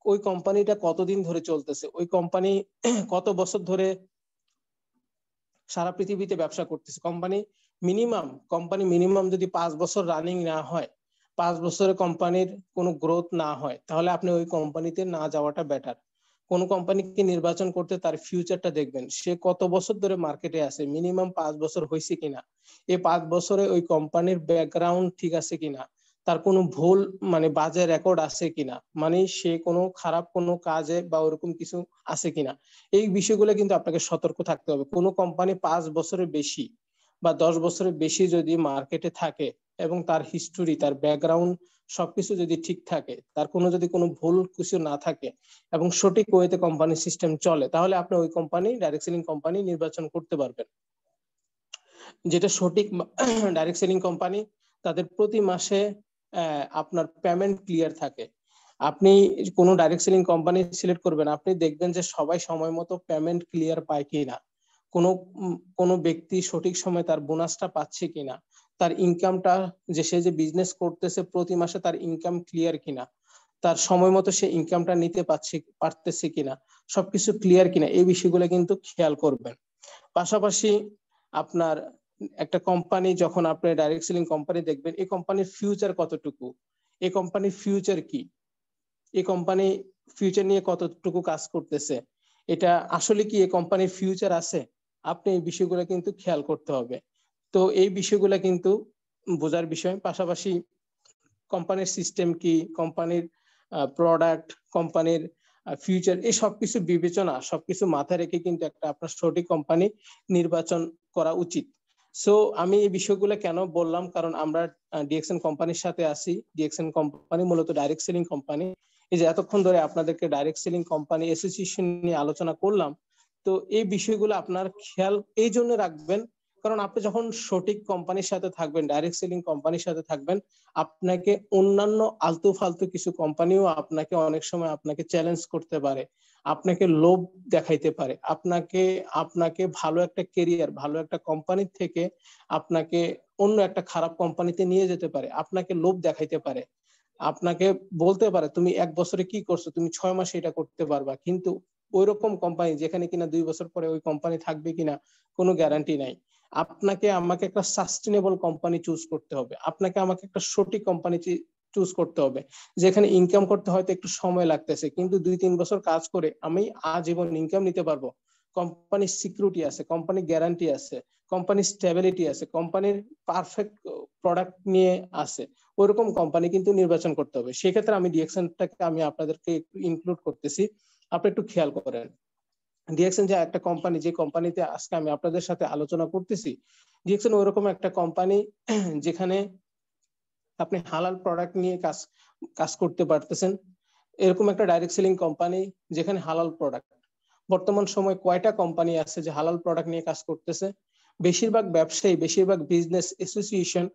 ওই কোম্পানিটা কতদিন ধরে চলতেছে, ওই কোম্পানি কত বছর ধরে সারা পৃথিবীতে ব্যবসা করতেছে। কোম্পানি মিনিমাম যদি 5 বছর রানিং না হয়, 5 বছরে কোম্পানির কোনো গ্রোথ না হয়, তাহলে আপনি ওই কোম্পানিতে না যাওয়াটা বেটার। কোন কোম্পানিকে নির্বাচন করতে তার ফিউচারটা দেখবেন, সে কত বছর ধরে মার্কেটে আছে, মিনিমাম 5 বছর হয়েছে কিনা, এই 5 বছরে ওই কোম্পানির ব্যাকগ্রাউন্ড ঠিক আছে কিনা, তার কোনো ভুল মানে বাজে রেকর্ড আছে কিনা, মানে সে কোনো খারাপ কোনো কাজে বা ওরকম কিছু আছে কিনা, এই বিষয়গুলো কিন্তু আপনাকে সতর্ক থাকতে হবে। কোনো কোম্পানি 5 বছরের বেশি বা 10 বছরের বেশি যদি মার্কেটে থাকে এবং তার হিস্টোরি, তার ব্যাকগ্রাউন্ড সবকিছু যদি ঠিক থাকে, তার যদি কোনো ভুল কিছু না থাকে এবং সঠিক ওয়েতে কোম্পানি সিস্টেম চলে, তাহলে আপনি ওই কোম্পানি ডাইরেক্ট সেলিং কোম্পানি নির্বাচন করতে পারবেন। যেটা সঠিক ডাইরেক্ট সেলিং কোম্পানি, তাদের প্রতি মাসে আপনার পেমেন্ট ক্লিয়ার থাকে। আপনি কোনো ডাইরেক্ট সেলিং কোম্পানি সিলেক্ট করবেন, আপনি দেখবেন যে সবাই সময় মতো পেমেন্ট ক্লিয়ার পায় কিনা, কোনো ব্যক্তি সঠিক সময় তার বোনাসটা পাচ্ছে কিনা, তার ইনকামটা, যে সে যে বিজনেস করতেছে প্রতি মাসে তার ইনকাম ক্লিয়ার কিনা, তার সময় মতো সে ইনকামটা নিতে পারতেছে কিনা, সবকিছু ক্লিয়ার কিনা, এই বিষয়গুলো কিন্তু খেয়াল করবেন। পাশাপাশি আপনার একটা কোম্পানি যখন আপনি ডাইরেক্ট সেলিং কোম্পানি দেখবেন, এই কোম্পানির ফিউচার কতটুকু, এই কোম্পানির ফিউচার কি, এই কোম্পানি ফিউচার নিয়ে কতটুকু কাজ করতেছে, এটা আসলে কি এই কোম্পানির ফিউচার আছে, আপনি এই বিষয়গুলো কিন্তু খেয়াল করতে হবে। তো এই বিষয়গুলো কিন্তু বোঝার বিষয়। পাশাপাশি কোম্পানির সিস্টেম কি, কোম্পানির প্রোডাক্ট, কোম্পানির ফিউচার, এই সবকিছু বিবেচনা, সবকিছু মাথায় রেখে কিন্তু একটা আপনার সঠিক কোম্পানি নির্বাচন করা উচিত। সো আমি এই বিষয়গুলো কেন বললাম, কারণ আমরা ডিএক্সএন কোম্পানির সাথে আছি। ডিএক্সএন কোম্পানি মূলত ডাইরেক্ট সেলিং কোম্পানি। এই যে এতক্ষণ ধরে আপনাদেরকে ডাইরেক্ট সেলিং কোম্পানি অ্যাসোসিয়েশন নিয়ে আলোচনা করলাম, তো এই বিষয়গুলো আপনার খেয়াল এই জন্য রাখবেন, কারণ আপনি যখন সঠিক কোম্পানির সাথে থাকবেন, ডাইরেক্ট সেলিং কোম্পানির সাথে থাকবেন, আপনাকে অন্যান্য আলতু ফালতু কিছু কোম্পানিও আপনাকে অনেক সময় আপনাকে চ্যালেঞ্জ করতে পারে, আপনাকে লোভ দেখাইতে পারে, আপনাকে আপনাকে ভালো একটা কেরিয়ার, ভালো একটা কোম্পানির থেকে আপনাকে অন্য একটা খারাপ কোম্পানিতে নিয়ে যেতে পারে, আপনাকে লোভ দেখাইতে পারে, আপনাকে বলতে পারে তুমি 1 বছরে কি করছো, তুমি 6 মাসে এটা করতে পারবা, কিন্তু ওইরকম কোম্পানি যেখানে কিনা 2 বছর পরে ওই কোম্পানি থাকবে কিনা কোনো গ্যারান্টি নাই। আপনাকে আমাকে একটা সাস্টেনেবল কোম্পানি চুজ করতে হবে, আপনাকে আমাকে একটা সঠিক কোম্পানি চুজ করতে হবে, যেখানে ইনকাম করতে হয়তো একটু সময় লাগতেছে, কিন্তু 2-3 বছর কাজ করে আমি আজীবন ইনকাম নিতে পারবো। কোম্পানির সিকিউরিটি আছে, কোম্পানির গ্যারান্টি আছে, কোম্পানির স্টেবিলিটি আছে, কোম্পানির পারফেক্ট প্রোডাক্ট নিয়ে আছে, ওইরকম কোম্পানি কিন্তু নির্বাচন করতে হবে। সেক্ষেত্রে আমি ডিএক্সএনটাকে আমি আপনাদেরকে একটু ইনক্লুড করতেছি, আপনি একটু খেয়াল করেন। ডিএক্সএন যে একটা কোম্পানি, যে কোম্পানিতে আজকে আমি আপনাদের সাথে আলোচনা করতেছি, ডিএক্সএন ওইরকম একটা কোম্পানি যেখানে আপনি হালাল প্রোডাক্ট নিয়ে কাজ কাজ করতে পারতেছেন। এরকম একটা ডাইরেক্ট সেলিং কোম্পানি যেখানে হালাল প্রোডাক্ট, বর্তমান সময় কয়টা কোম্পানি আছে যে হালাল প্রোডাক্ট নিয়ে কাজ করতেছে? বেশিরভাগ ব্যবসায়ী, বেশিরভাগ বিজনেস অ্যাসোসিয়েশন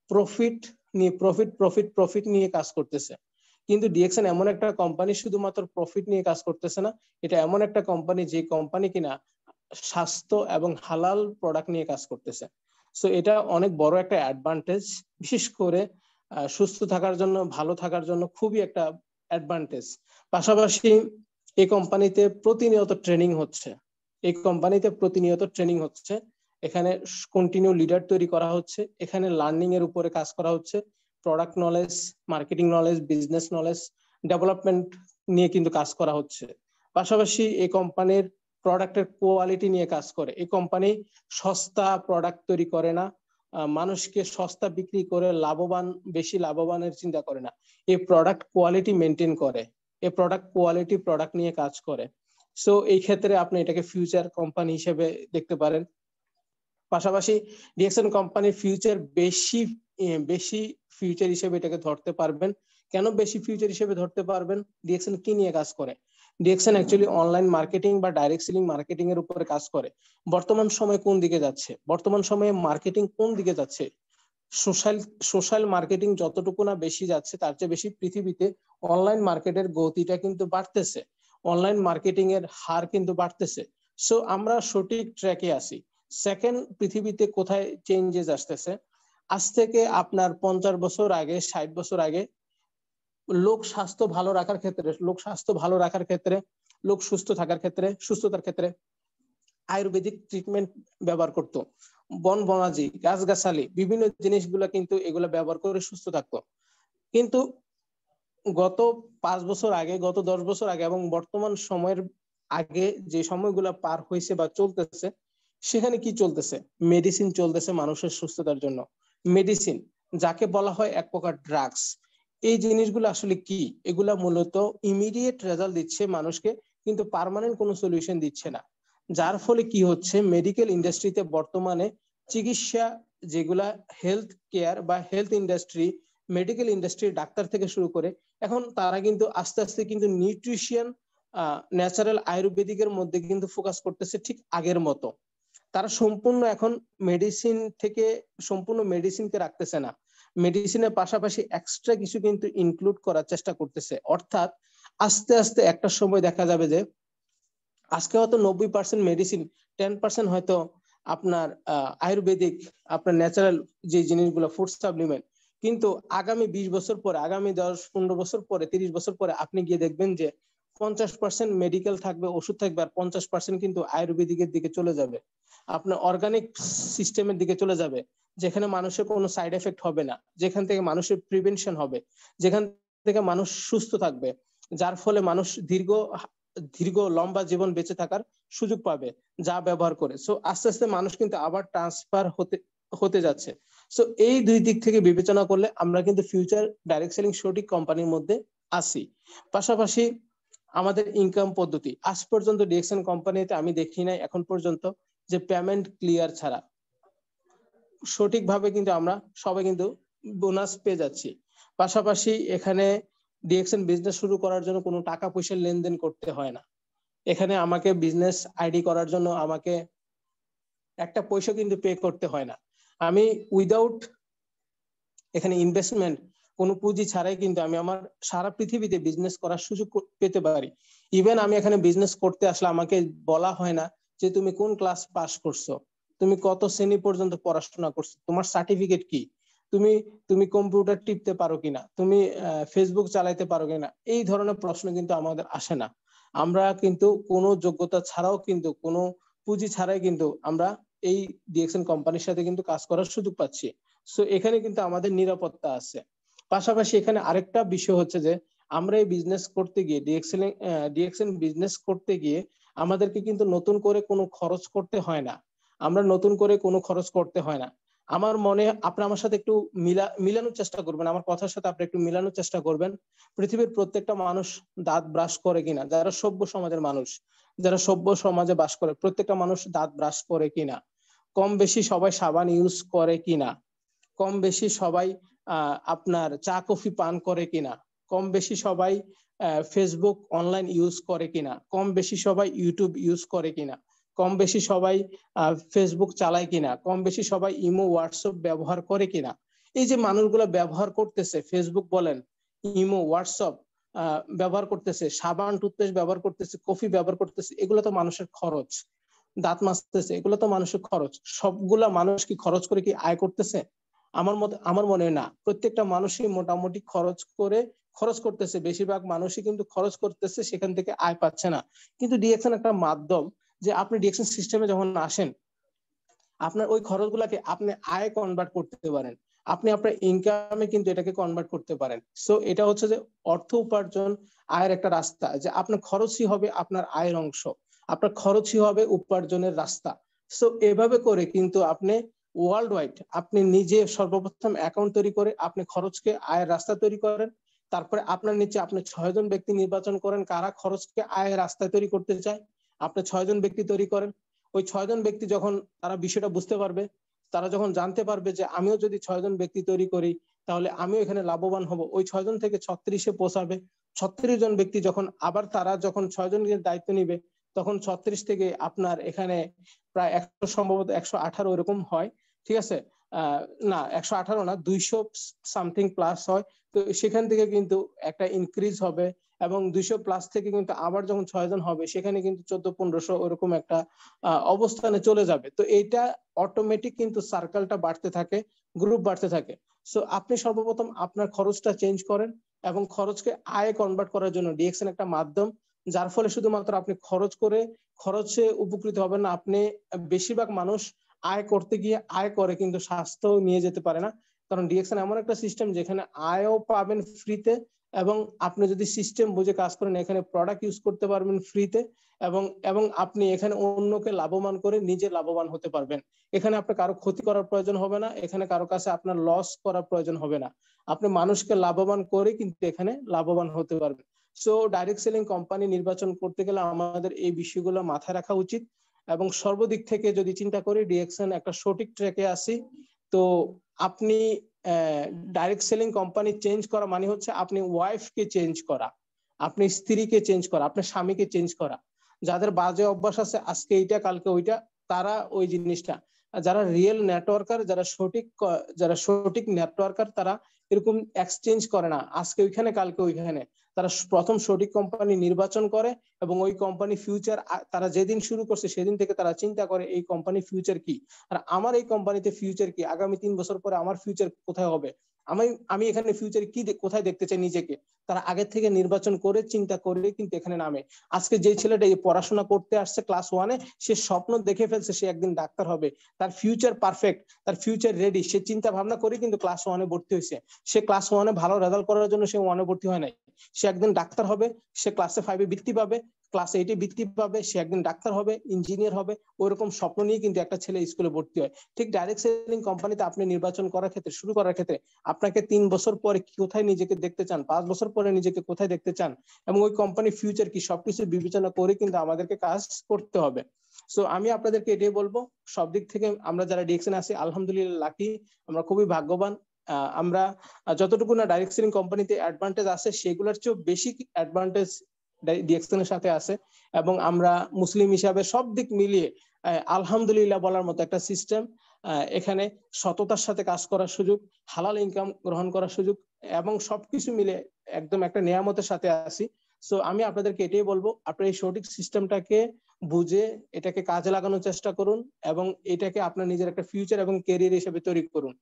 প্রফিট নিয়ে প্রফিট নিয়ে কাজ করতেছে। কিন্তু ডিএক্সএন এমন একটা কোম্পানি শুধুমাত্র প্রফিট নিয়ে কাজ করতেছে না, এটা এমন একটা কোম্পানি যে কোম্পানি কিনা স্বাস্থ্য এবং হালাল প্রোডাক্ট নিয়ে কাজ করতেছে। সো এটা অনেক বড় একটা অ্যাডভান্টেজ, বিশেষ করে সুস্থ থাকার জন্য, ভালো থাকার জন্য খুবই একটা অ্যাডভান্টেজ। পাশাপাশি এই কোম্পানিতে প্রতিনিয়ত ট্রেনিং হচ্ছে, এই কোম্পানিতে প্রতিনিয়ত ট্রেনিং হচ্ছে, এখানে কন্টিনিউ লিডার তৈরি করা হচ্ছে, এখানে লার্নিং এর উপরে কাজ করা হচ্ছে, product knowledge, marketing knowledge, business knowledge development নিয়ে কিন্তু কাজ করা হচ্ছে। পাশাপাশি এই কোম্পানির প্রোডাক্টের কোয়ালিটি নিয়ে কাজ করে। এই কোম্পানি সস্তা প্রোডাক্ট তৈরি করে না, মানুষকে সস্তা বিক্রি করে লাভবান, বেশি লাভবানের চিন্তা করে না, এই প্রোডাক্ট কোয়ালিটি মেনটেন করে, এই প্রোডাক্ট কোয়ালিটি প্রোডাক্ট নিয়ে কাজ করে। সো এই ক্ষেত্রে আপনি এটাকে ফিউচার কোম্পানি হিসেবে দেখতে পারেন। পাশাপাশি ডিএক্সএন কোম্পানির ফিউচার বেশি বেশি ফিউচার হিসেবে এটাকে ধরতে পারবেন। কেন বেশি ফিউচার হিসেবে ধরতে পারবেন? ডিএক্সএন কি নিয়ে কাজ করে? ডিএক্সএন অ্যাকচুয়ালি অনলাইন মার্কেটিং বা ডাইরেক্ট সেলিং মার্কেটিং এর উপরে কাজ করে। বর্তমান সময় কোন দিকে যাচ্ছে, বর্তমান সময়ে মার্কেটিং কোন দিকে যাচ্ছে, সোশ্যাল সোশ্যাল মার্কেটিং যতটুকু না বেশি যাচ্ছে, তার চেয়ে বেশি পৃথিবীতে অনলাইন মার্কেটের গতিটা কিন্তু বাড়তেছে, অনলাইন মার্কেটিং এর হার কিন্তু বাড়তেছে। সো আমরা সঠিক ট্র্যাকে আছি। সেকেন্ড, পৃথিবীতে কোথায় চেঞ্জেস আসতেছে? আজ থেকে আপনার 50 বছর আগে, 60 বছর আগে লোক স্বাস্থ্য ভালো রাখার ক্ষেত্রে, লোক সুস্থ থাকার ক্ষেত্রে, সুস্থতার ক্ষেত্রে আয়ুর্বেদিক ট্রিটমেন্ট ব্যবহার করতো, বন বনাজি, গাছগাছালি, বিভিন্ন জিনিসগুলো কিন্তু এগুলো ব্যবহার করে সুস্থ থাকতো। কিন্তু গত 5 বছর আগে, গত 10 বছর আগে এবং বর্তমান সময়ের আগে যে সময়গুলো পার হয়েছে বা চলতেছে, সেখানে কি চলতেছে? মেডিসিন চলতেছে মানুষের সুস্থতার জন্য। মেডিসিন যাকে বলা হয় এক প্রকার ড্রাগস। এই জিনিসগুলো আসলে কি? এগুলা মূলত ইমিডিয়েট রেজাল্ট দিচ্ছে মানুষকে, কিন্তু পার্মানেন্ট কোনো সলিউশন দিচ্ছে না। যার ফলে কি হচ্ছে, মেডিকেল ইন্ডাস্ট্রিতে বর্তমানে চিকিৎসা যেগুলা হেলথ কেয়ার বা health industry, medical industry, doctor থেকে শুরু করে এখন তারা কিন্তু আস্তে আস্তে কিন্তু নিউট্রিশন, ন্যাচারাল আয়ুর্বেদিকের মধ্যে কিন্তু ফোকাস করতেছে ঠিক আগের মতো। তারা সম্পূর্ণ এখন মেডিসিন থেকে সম্পূর্ণ মেডিসিনকে রাখতেছে না, মেডিসিনের পাশাপাশি এক্সট্রা কিছু কিন্তু ইনক্লুড করার চেষ্টা করতেছে। অর্থাৎ আস্তে আস্তে একটা সময় দেখা যাবে যে আজকে হয়তো 90% মেডিসিন, 10% হয়তো আপনার আয়ুর্বেদিক, আপনার ন্যাচারাল যে জিনিসগুলো, ফুড সাপ্লিমেন্ট। কিন্তু আগামী 20 বছর পরে, আগামী 10-15 বছর পরে, 30 বছর পরে আপনি গিয়ে দেখবেন যে 50% মেডিকেল থাকবে, ওষুধ থাকবে, আর 50% কিন্তু আয়ুর্বেদিকের দিকে চলে যাবে। আপনার অর্গানিক সিস্টেমের দিকে চলে যাবে, যেখানে মানুষের কোনো সাইড এফেক্ট হবে না, যেখান থেকে মানুষের প্রিভেনশন হবে, যেখান থেকে মানুষ সুস্থ থাকবে, যার ফলে মানুষ দীর্ঘ লম্বা জীবন বেঁচে থাকার সুযোগ পাবে যা ব্যবহার করে। সো আস্তে আস্তে মানুষ কিন্তু আবার ট্রান্সফার হতে যাচ্ছে। সো এই দুই দিক থেকে বিবেচনা করলে আমরা কিন্তু ফিউচার ডাইরেক্ট সেলিং সঠিক কোম্পানির মধ্যে আছি। পাশাপাশি আমাদের ইনকাম পদ্ধতি, আজ পর্যন্ত ডিএক্সএন কোম্পানিতে আমি দেখি নাই এখন পর্যন্ত যে পেমেন্ট ক্লিয়ার ছাড়া সঠিকভাবে কিন্তু আমরা সবাই কিন্তু বোনাস পেয়ে যাচ্ছি। পাশাপাশি এখানে ডিএক্সএন বিজনেস শুরু করার জন্য কোনো টাকা পয়সার লেনদেন করতে হয় না। এখানে আমাকে বিজনেস আইডি করার জন্য আমাকে একটা পয়সা কিন্তু পে করতে হয় না। আমি উইদাউট এখানে ইনভেস্টমেন্ট, কোনো পুঁজি ছাড়াই কিন্তু আমি আমার সারা পৃথিবীতে বিজনেস করার সুযোগ পেতে পারি। ইভেন আমি এখানে বিজনেস করতে আসলে আমাকে বলা হয় না যে তুমি কোন ক্লাস পাস করছো, তুমি কত শ্রেণী পর্যন্ত পড়াশোনা করছো, তোমার সার্টিফিকেট কি, তুমি তুমি কম্পিউটার টিপতে পারো কিনা, তুমি ফেসবুক চালাইতে পারো কিনা, এই ধরনের প্রশ্ন কিন্তু আমাদের আসে না। আমরা কিন্তু কোনো যোগ্যতা ছাড়াও কিন্তু কোনো পুঁজি ছাড়াই কিন্তু আমরা এই ডিএক্সএন কোম্পানির সাথে কিন্তু কাজ করার সুযোগ পাচ্ছি। সো এখানে কিন্তু আমাদের নিরাপত্তা আছে। পাশাপাশি এখানে আরেকটা বিষয় হচ্ছে যে আমরা এই বিজনেস করতে গিয়ে ডিএক্সএন বিজনেস করতে গিয়ে আমাদেরকে কিন্তু নতুন করে কোনো খরচ করতে হয় না। আমরা নতুন করে কোনো খরচ করতে হয় না। আমার মনে, আপনি আমার সাথে একটু মিলানোর চেষ্টা করবেন, আমার কথার সাথে আপনি একটু মিলানোর চেষ্টা করবেন। পৃথিবীর প্রত্যেকটা মানুষ দাঁত ব্রাশ করে কিনা, যারা সভ্য সমাজের মানুষ, যারা সভ্য সমাজে বাস করে, প্রত্যেকটা মানুষ দাঁত ব্রাশ করে কিনা, কম বেশি সবাই সাবান ইউজ করে কিনা, কম বেশি সবাই আপনার চা কফি পান করে কিনা, কম বেশি সবাই ফেসবুক অনলাইন ইউজ করে কিনা, কম বেশি সবাই ইউটিউব ইউজ করে কিনা, কম বেশি সবাই ফেসবুক চালায় কিনা, কম বেশি সবাই ইমো হোয়াটসঅ্যাপ ব্যবহার করে কিনা। এই যে মানুষগুলো ব্যবহার করতেছে, ফেসবুক বলেন, ইমো হোয়াটসঅ্যাপ ব্যবহার করতেছে, সাবান টুথপেস্ট ব্যবহার করতেছে, কফি ব্যবহার করতেছে, এগুলো তো মানুষের খরচ। দাঁত মাজতেছে, এগুলো তো মানুষের খরচ। সবগুলা মানুষ কি খরচ করে কি আয় করতেছে? আমার মনে হয় না। প্রত্যেকটা মানুষই মোটামুটি খরচ করতেছে, বেশিরভাগ মানুষই কিন্তু খরচ করতেছে, সেখান থেকে আয় পাচ্ছে না। কিন্তু ডিএক্সএন একটা মাধ্যম, যে আপনি ডিএক্সএন সিস্টেমে যখন আসেন, আপনার ওই খরচগুলোকে আপনি আয় কনভার্ট করতে পারেন, আপনি আপনার ইনকামে কিন্তু এটাকে কনভার্ট করতে পারেন। সো এটা হচ্ছে যে অর্থ উপার্জন আয়ের একটা রাস্তা, যে আপনার খরচই হবে আপনার আয়ের অংশ, আপনার খরচই হবে উপার্জনের রাস্তা। সো এভাবে করে কিন্তু আপনি ওয়ার্ল্ড ওয়াইড আপনি নিজে সর্বপ্রথম অ্যাকাউন্ট তৈরি করে আপনি খরচকে আয়ের রাস্তা তৈরি করেন। তারপরে আপনার নিচে আপনি 6 জন ব্যক্তি নির্বাচন করেন কারা খরচকে আয়ের রাস্তা তৈরি করতে চায়। আপনি 6 জন ব্যক্তি তৈরি করেন। ওই 6 জন ব্যক্তি যখন তারা বিষয়টা বুঝতে পারবে, তারা যখন জানতে পারবে যে আমিও যদি 6 জন ব্যক্তি তৈরি করি তাহলে আমিও এখানে লাভবান হব, ওই 6 জন থেকে 36-এ পৌঁছাবে। 36 জন ব্যক্তি যখন আবার তারা যখন 6 জনের দায়িত্ব নিবে, তখন 36 থেকে আপনার এখানে প্রায় 100, সম্ভবত 118 এরকম হয়, ঠিক আছে? না 118 না, 200 সামথিং প্লাস হয়। তো সেখান থেকে কিন্তু একটা ইনক্রিজ হবে, এবং 200 প্লাস থেকে কিন্তু আবার যখন 6 জন হবে সেখানে কিন্তু 1400-1500 ওরকম একটা অবস্থানে চলে যাবে। তো এইটা অটোমেটিক কিন্তু সার্কেলটা বাড়তে থাকে, গ্রুপ বাড়তে থাকে। সো আপনি সর্বপ্রথম আপনার খরচটা চেঞ্জ করেন, এবং খরচকে আয়ে কনভার্ট করার জন্য ডিএক্সএন একটা মাধ্যম, যার ফলে শুধুমাত্র আপনি খরচে উপকৃত হবেন না, আপনি বেশিরভাগ মানুষ আয় করতে গিয়ে আয় করে কিন্তু স্বাস্থ্য নিয়ে যেতে পারে না। কারণ ডিএক্সএন এমন একটা সিস্টেম যেখানে আয়ও পাবেন ফ্রিতে, এবং আপনি যদি সিস্টেম বুঝে কাজ করেন এখানে প্রোডাক্ট ইউজ করতে পারবেন ফ্রিতে, এবং এবং আপনি এখানে অন্যকে লাভবান করে নিজে লাভবান হতে পারবেন। এখানে আপনার কারো ক্ষতি করার প্রয়োজন হবে না, এখানে কারো কাছে আপনার লস করার প্রয়োজন হবে না, আপনি মানুষকে লাভবান করে কিন্তু এখানে লাভবান হতে পারবেন। সো ডাইরেক্ট সেলিং কোম্পানি নির্বাচন করতে গেলে আমাদের এই বিষয়গুলো মাথায় রাখা উচিত। এবং সর্বদিক থেকে যদি চিন্তা করি ডিএক্সএন একটা সঠিক ট্র্যাকে আসি। তো আপনি ডাইরেক্ট সেলিং কোম্পানি চেঞ্জ করা মানে হচ্ছে আপনি ওয়াইফকে চেঞ্জ করা, আপনি স্ত্রীকে চেঞ্জ করা, আপনার স্বামীকে চেঞ্জ করা। যাদের বাজে অভ্যাস আছে আজকে এইটা কালকে ওইটা, তারা ওই জিনিসটা, যারা রিয়েল নেটওয়ার্কার, যারা সঠিক নেটওয়ার্কার, তারা এরকম এক্সচেঞ্জ করে না আজকে ওইখানে কালকে ওইখানে। তারা প্রথম সঠিক কোম্পানি নির্বাচন করে, এবং ওই কোম্পানি ফিউচার তারা যেদিন শুরু করছে সেদিন থেকে তারা চিন্তা করে এই কোম্পানি ফিউচার কি, আর আমার এই কোম্পানিতে ফিউচার কি, আগামী 3 বছর পরে আমার ফিউচার কোথায় হবে, আমি আমি এখানে ফিউচারে কি কোথায় দেখতে চাই নিজেকে, তারা আগে থেকে নির্বাচন করে চিন্তা করে কিন্তু এখানে নামে। আজকে যে ছেলেটা এই পড়াশোনা করতে আসছে ক্লাস 1-এ, সে স্বপ্ন দেখে ফেলছে সে একদিন ডাক্তার হবে, তার ফিউচার পারফেক্ট, তার ফিউচার রেডি, সে চিন্তা ভাবনা করে কিন্তু ক্লাস 1-এ ভর্তি হয়েছে। সে ক্লাস 1-এ ভালো রেজাল্ট করার জন্য সে 1-এ ভর্তি হয় নাই, সে একদিন ডাক্তার হবে, সে ক্লাসে 5-এ বৃত্তি পাবে, ক্লাস 8-এ বৃত্তি পাবে, সে একদিন ডাক্তার হবে, ইঞ্জিনিয়ার হবে। ওইরকম স্বপ্ন নিয়ে কিন্তু একটা ছেলে স্কুলে ভর্তি হয়। ঠিক ডাইরেক্ট সেলিং কোম্পানিতে আপনি নির্বাচন করার ক্ষেত্রে, শুরু করার ক্ষেত্রে আপনাকে 3 বছর পরে কোথায় নিজেকে দেখতে চান, 5 বছর পরে নিজেকে কোথায় দেখতে চান, এবং ওই কোম্পানির ফিউচার কি, সবকিছু বিবেচনা করে কিন্তু আমাদেরকে কাজ করতে হবে। সো আমি আপনাদেরকে এটাই বলবো, সব দিক থেকে আমরা যারা ডিএক্সএন আছি আলহামদুলিল্লাহ লাকি, আমরা খুবই ভাগ্যবান। আমরা যতটুকু না ডাইরেক্ট সেলিং কোম্পানিতে অ্যাডভান্টেজ আছে, সেগুলোর চেয়েও বেশি অ্যাডভান্টেজ ডিএক্সএন এর সাথে আছে। এবং আমরা মুসলিম হিসাবে সব দিক মিলিয়ে আলহামদুলিল্লাহ বলার মতো একটা সিস্টেম। এখানে সততার সাথে কাজ করার সুযোগ, হালাল ইনকাম গ্রহণ করার সুযোগ, এবং সবকিছু মিলে একদম একটা নিয়ামতের সাথে আছি। সো আমি আপনাদেরকে এটাই বলবো, আপনার এই সঠিক সিস্টেমটাকে বুঝে এটাকে কাজে লাগানোর চেষ্টা করুন, এবং এটাকে আপনার নিজের একটা ফিউচার এবং ক্যারিয়ার হিসেবে তৈরি করুন।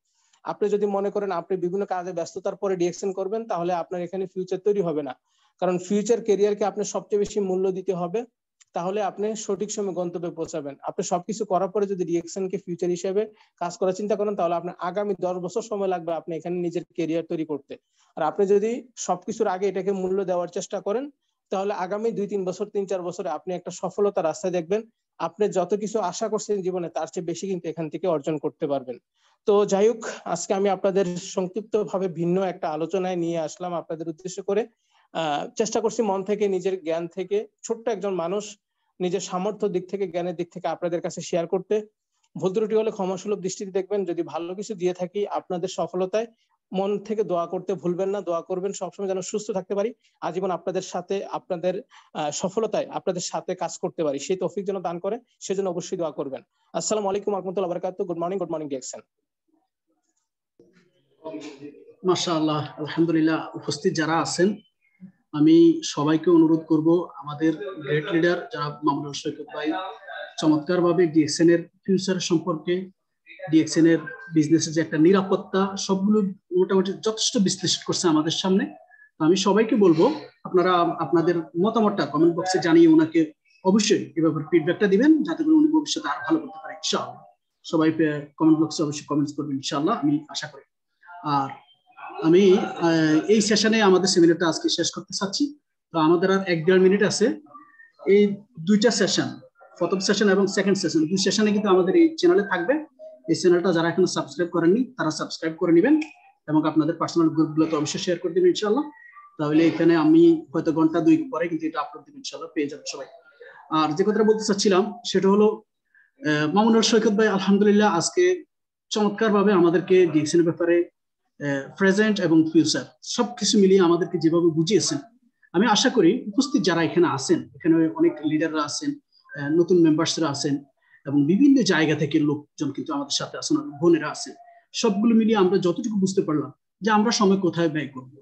আপনি যদি মনে করেন আপনি বিভিন্ন কাজে ব্যস্ততার পরে ডিএক্সএন করবেন, তাহলে আপনার এখানে ফিউচার তৈরি হবে না। কারণ ফিউচার ক্যারিয়ারকে আপনি সবচেয়ে বেশি মূল্য দিতে হবে, তাহলে আপনি সঠিক সময় গন্তব্যে পৌঁছাবেন। আপনি সবকিছু করার পরে যদি ডিএক্সএন কে ফিউচার হিসেবে কাজ করার চিন্তা করেন, তাহলে আপনার আগামী 10 বছর সময় লাগবে আপনি এখানে নিজের ক্যারিয়ার তৈরি করতে। আর আপনি যদি সবকিছুর আগে এটাকে মূল্য দেওয়ার চেষ্টা করেন, তাহলে আগামী 2-3 বছর 3-4 বছরে আপনি একটা সফলতার রাস্তায় দেখবেন। আপনি যত কিছু আশা করছেন জীবনে, তার চেয়ে বেশি কিন্তু এখান থেকে অর্জন করতে পারবেন। তো যাই হোক, আজকে আমি আপনাদের সংক্ষিপ্ত ভাবে ভিন্ন একটা আলোচনায় নিয়ে আসলাম আপনাদের উদ্দেশ্য করে। চেষ্টা করছি মন থেকে, নিজের জ্ঞান থেকে, ছোট্ট একজন মানুষ, নিজের সামর্থ্য দিক থেকে, জ্ঞানের দিক থেকে আপনাদের কাছে শেয়ার করতে। ভুল ত্রুটি হলে ক্ষমাসুলভ দৃষ্টিতে দেখবেন। যদি ভালো কিছু দিয়ে থাকি আপনাদের সফলতায়, মন থেকে দোয়া করতে ভুলবেন না। দোয়া করবেন সবসময় যেন সুস্থ থাকতে পারি, আজীবন আপনাদের সাথে, আপনাদের সফলতায় আপনাদের সাথে কাজ করতে পারি, সেই তৌফিক যেন দান করে, সেজন্য অবশ্যই দোয়া করবেন। আসসালামু আলাইকুম ওয়া রাহমাতুল্লাহি ওয়া বারাকাতুহু। Good morning DXN. মাশাআল্লাহ, আলহামদুলিল্লাহ। উপস্থিত যারা আছেন, আমি সবাইকে অনুরোধ করব, আমাদের গ্রেট লিডার যারা মামুনুল সৈকত ভাই চমৎকারভাবে ডিএক্সএন এর ফিউচার সম্পর্কে, ডিএক্সএন এর বিজনেসের যে একটা নিরাপত্তা, সবগুলো মোটামুটি যথেষ্ট বিশ্লেষণ করছে আমাদের সামনে। আমি সবাইকে বলবো, আপনারা আপনাদের মতামতটা কমেন্ট বক্সে জানিয়ে ওনাকে অবশ্যই এ ব্যাপারে ফিডব্যাকটা দিবেন, যাতে করে উনি ভবিষ্যতে আরো ভালো করতে পারে ইনশাআল্লাহ। সবাই কমেন্ট বক্সে অবশ্যই কমেন্টস করবেন ইনশাআল্লাহ, আমি আশা করি। আর আমি এই সেশনে আমাদের সেমিনারটা আজকে শেষ করতে চাচ্ছি। তো আমাদের আর 1-1.5 মিনিট আছে। এই দুইটা সেশন, প্রথম সেশন এবং সেকেন্ড সেশন, দুই সেশনে কিন্তু আমাদের এই চ্যানেলে থাকবে। এই চ্যানেলটা যারা এখনো সাবস্ক্রাইব করেননি তারা সাবস্ক্রাইব করে নেবেন, এবং আপনাদের পার্সোনাল গ্রুপগুলোতে অবশ্যই শেয়ার করে দেবেন ইনশাআল্লাহ। তাহলে এখানে আমি হয়তো ঘন্টা 2 পরে কিন্তু এটা আপলোড দেবেন ইনশাআল্লাহ, পেয়ে যাবেন সবাই। আর যে কথাটা বলতে চাচ্ছিলাম সেটা হলো, মামুনুল সৈকত ভাই আলহামদুলিল্লাহ আজকে চমৎকারভাবে আমাদেরকে ডিএক্সএন এর ব্যাপারে প্রেজেন্ট এবং ফিউচার সবকিছু মিলিয়ে আমাদেরকে যেভাবে বুঝিয়েছেন, আমি আশা করি উপস্থিত যারা এখানে আছেন, এখানে অনেক লিডাররা আছেন, নতুন মেম্বার্সরা আছেন, এবং বিভিন্ন জায়গা থেকে লোকজন কিন্তু আমাদের সাথে আছেন, বোনেরা আছেন, সবগুলো মিলিয়ে আমরা যতটুকু বুঝতে পারলাম যে আমরা সময় কোথায় ব্যয় করব,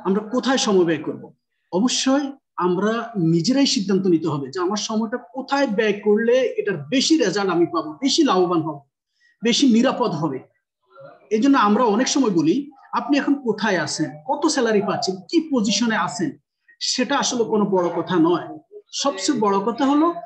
আমরা কোথায় সময় ব্যয় করব। অবশ্যই আমরা নিজেরাই সিদ্ধান্ত নিতে হবে যে আমার সময়টা কোথায় ব্যয় করলে এটার বেশি রেজাল্ট আমি পাবো, বেশি লাভবান হব, বেশি নিরাপদ হবে। এই জন্য আমরা অনেক সময় বলি, আপনি এখন কোথায় আছেন, কত স্যালারি পাচ্ছেন, কি পজিশনে আছেন, সেটা আসলে কোনো বড় কথা নয়। সবচেয়ে বড় কথা হলো